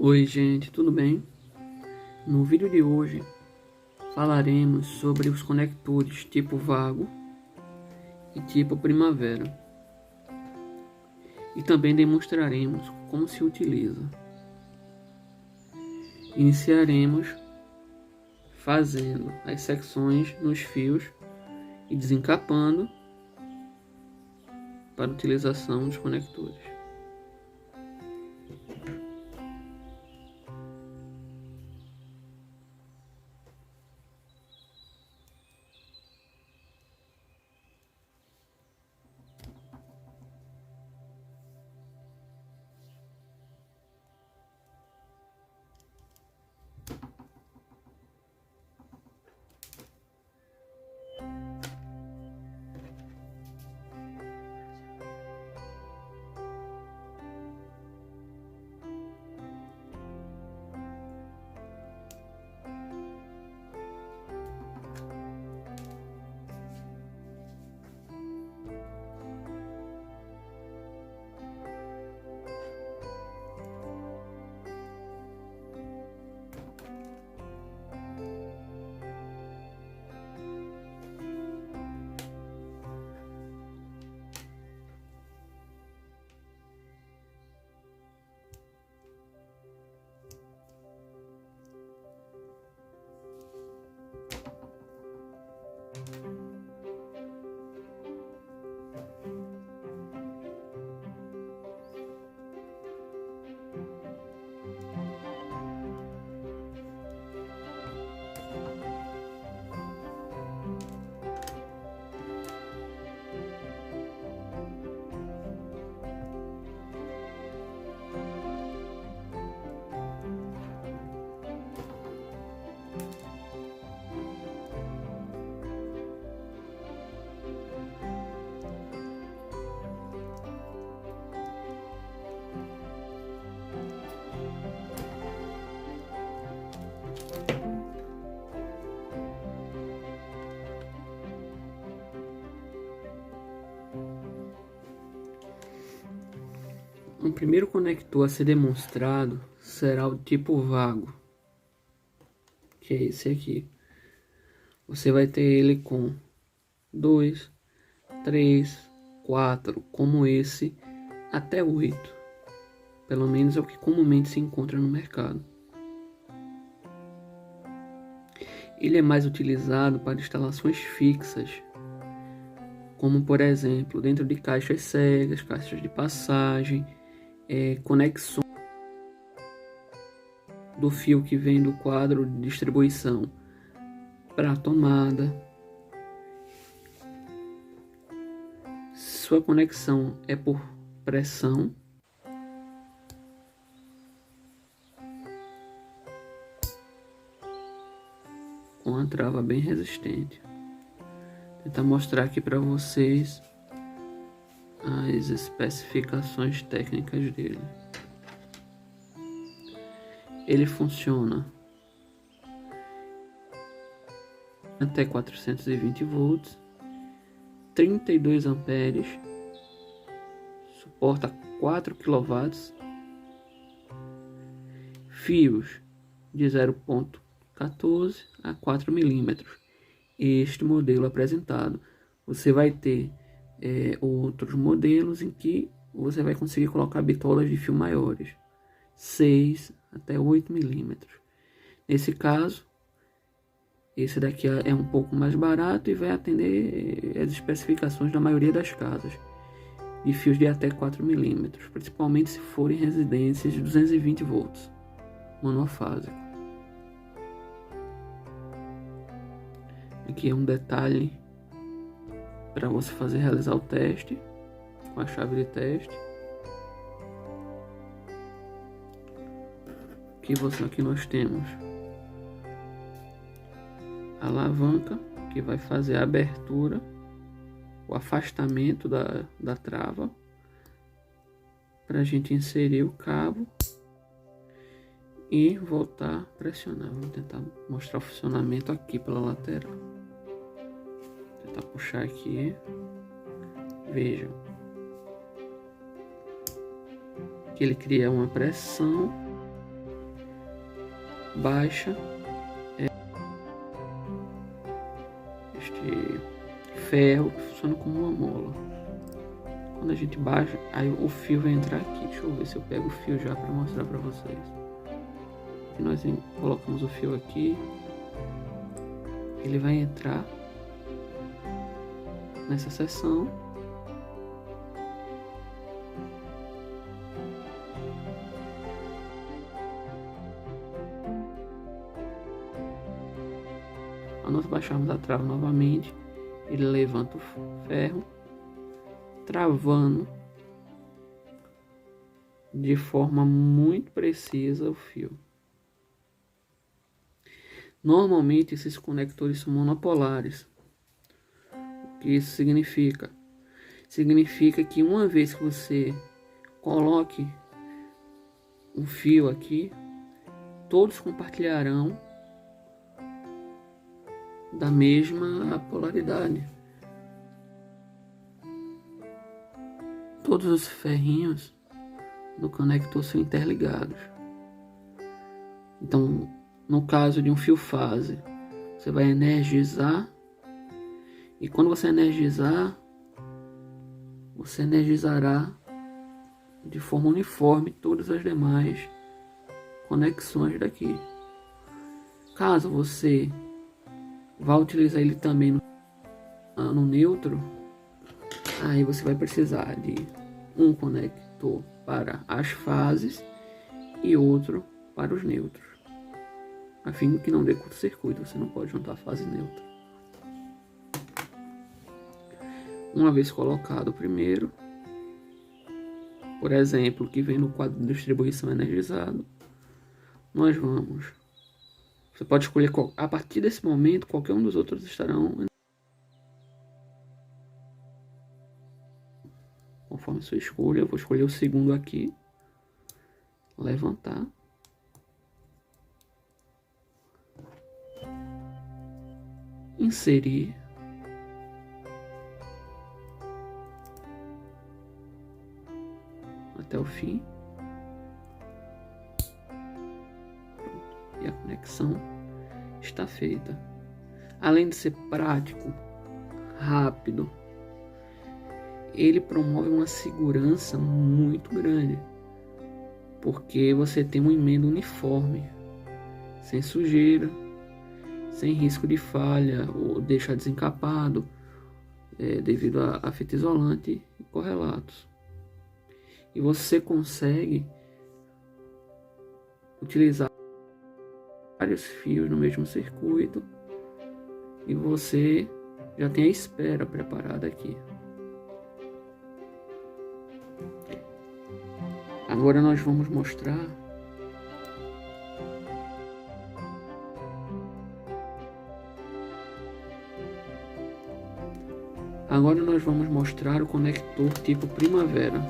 Oi gente, tudo bem? No vídeo de hoje falaremos sobre os conectores tipo vago e tipo primavera e também demonstraremos como se utiliza. Iniciaremos fazendo as secções nos fios e desencapando para utilização dos conectores. O primeiro conector a ser demonstrado será o tipo vago, que é esse aqui. Você vai ter ele com 2, 3, 4, como esse, até 8. Pelo menos é o que comumente se encontra no mercado. Ele é mais utilizado para instalações fixas, como por exemplo, dentro de caixas cegas, caixas de passagem, conexões do fio que vem do quadro de distribuição para a tomada. Sua conexão é por pressão. Com a trava bem resistente. Vou tentar mostrar aqui para vocês as especificações técnicas dele. Ele funciona até 420 volts, 32 amperes, suporta 4 kW, fios de 0,14 a 4 milímetros. Este modelo apresentado, você vai ter outros modelos em que você vai conseguir colocar bitolas de fio maiores, 6 até 8 milímetros. Nesse caso, esse daqui é um pouco mais barato e vai atender as especificações da maioria das casas, de fios de até 4 milímetros, principalmente se forem residências de 220 volts, monofásico. Aqui é um detalhe para você realizar o teste com a chave de teste. Aqui nós temos a alavanca que vai fazer a abertura, o afastamento da trava, para a gente inserir o cabo e voltar a pressionar. Vamos tentar mostrar o funcionamento aqui pela lateral. Vou tentar puxar aqui. Vejam que ele cria uma pressão baixa este ferro que funciona como uma mola. Quando a gente baixa, aí o fio vai entrar aqui. Deixa eu ver se eu pego o fio já para mostrar para vocês. E nós colocamos o fio aqui, ele vai entrar nessa seção. Ao nós baixarmos a trava novamente, ele levanta o ferro, travando de forma muito precisa o fio. Normalmente esses conectores são monopolares. O que isso significa? Significa que uma vez que você coloque um fio aqui, todos compartilharão da mesma polaridade. Todos os ferrinhos do conector são interligados. Então, no caso de um fio fase, você vai energizar, e quando você energizar, você energizará de forma uniforme todas as demais conexões daqui. Caso você vá utilizar ele também no neutro, aí você vai precisar de um conector para as fases e outro para os neutros, a fim de que não dê curto-circuito. Você não pode juntar fase neutra. Uma vez colocado o primeiro, por exemplo, que vem no quadro de distribuição energizado, nós vamos... Você pode escolher, a partir desse momento, qualquer um dos outros estarão conforme sua escolha. Eu vou escolher o segundo aqui, levantar, inserir, até o fim, e a conexão está feita. Além de ser prático, rápido, ele promove uma segurança muito grande, porque você tem uma emenda uniforme, sem sujeira, sem risco de falha ou deixar desencapado devido a fita isolante e correlatos. E você consegue utilizar vários fios no mesmo circuito, e você já tem a espera preparada aqui. Agora nós vamos mostrar o conector tipo primavera.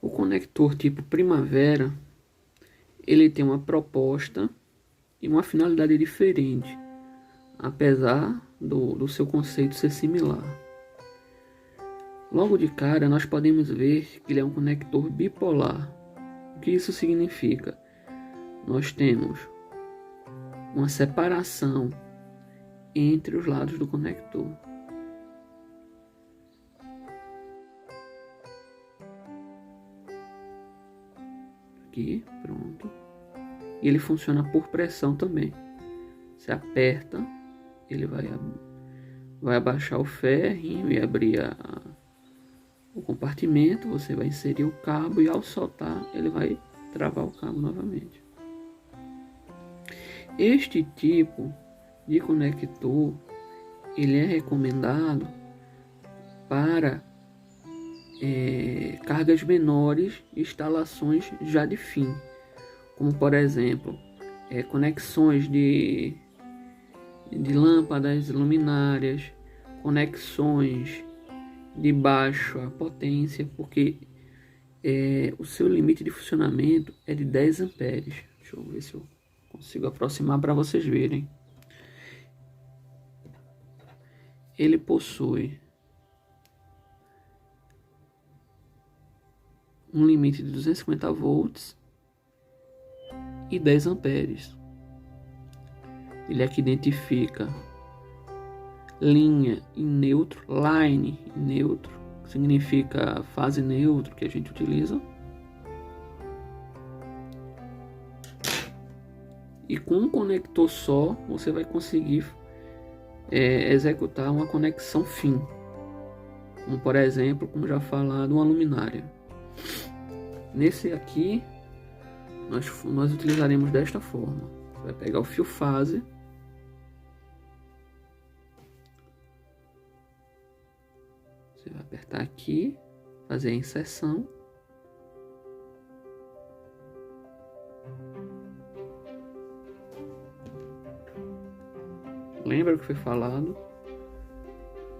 O conector tipo primavera, ele tem uma proposta e uma finalidade diferente, apesar do seu conceito ser similar. Logo de cara, nós podemos ver que ele é um conector bipolar. O que isso significa? Nós temos uma separação entre os lados do conector. Aqui, pronto. E ele funciona por pressão também. Você aperta, ele vai abaixar o ferrinho e abrir o compartimento. Você vai inserir o cabo e ao soltar ele vai travar o cabo novamente. Este tipo de conector ele é recomendado para cargas menores, instalações já de fim, como por exemplo, conexões de lâmpadas luminárias, conexões de baixa potência, porque o seu limite de funcionamento é de 10 amperes. Deixa eu ver se eu consigo aproximar para vocês verem. Ele possui um limite de 250 volts e 10 amperes. Ele aqui identifica linha em neutro, line em neutro, que significa fase neutro que a gente utiliza. E com um conector só, você vai conseguir executar uma conexão fim. Como por exemplo, como já falado, uma luminária. Nesse aqui, nós utilizaremos desta forma. Você vai pegar o fio fase, você vai apertar aqui, fazer a inserção. Lembra o que foi falado?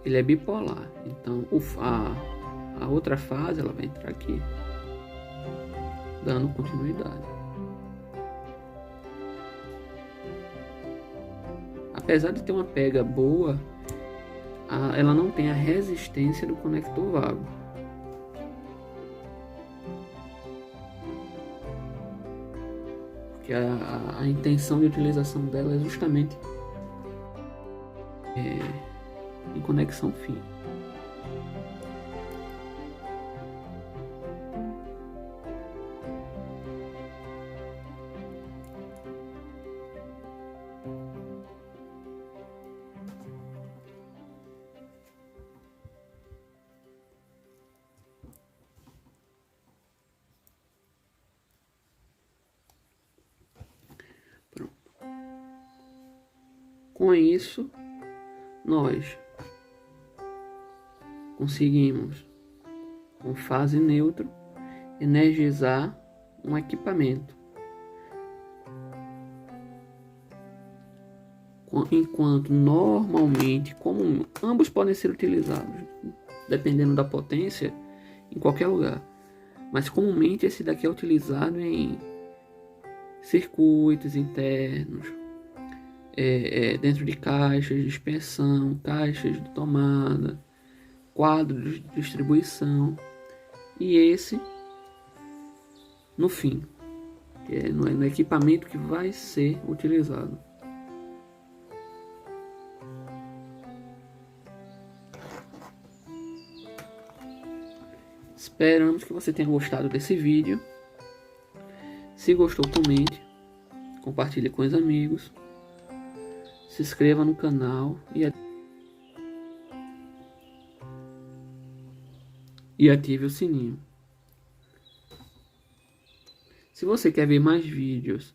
Ele é bipolar, então a outra fase ela vai entrar aqui, dando continuidade. Apesar de ter uma pega boa, ela não tem a resistência do conector vago. Porque a intenção de utilização dela é justamente em conexão fim. Pronto. Com isso, nós conseguimos, com fase neutra, energizar um equipamento, enquanto normalmente, ambos podem ser utilizados, dependendo da potência, em qualquer lugar, mas comumente esse daqui é utilizado em circuitos internos, dentro de caixas de expansão, caixas de tomada, quadros de distribuição, e esse no fim, que é no equipamento que vai ser utilizado. Esperamos que você tenha gostado desse vídeo. Se gostou, comente, compartilhe com os amigos, se inscreva no canal e ative o sininho. Se você quer ver mais vídeos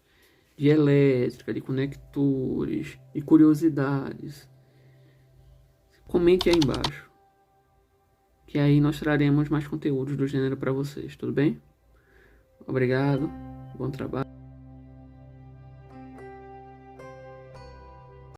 de elétrica, de conectores, de curiosidades, comente aí embaixo, que aí nós traremos mais conteúdos do gênero para vocês, tudo bem? Obrigado, bom trabalho.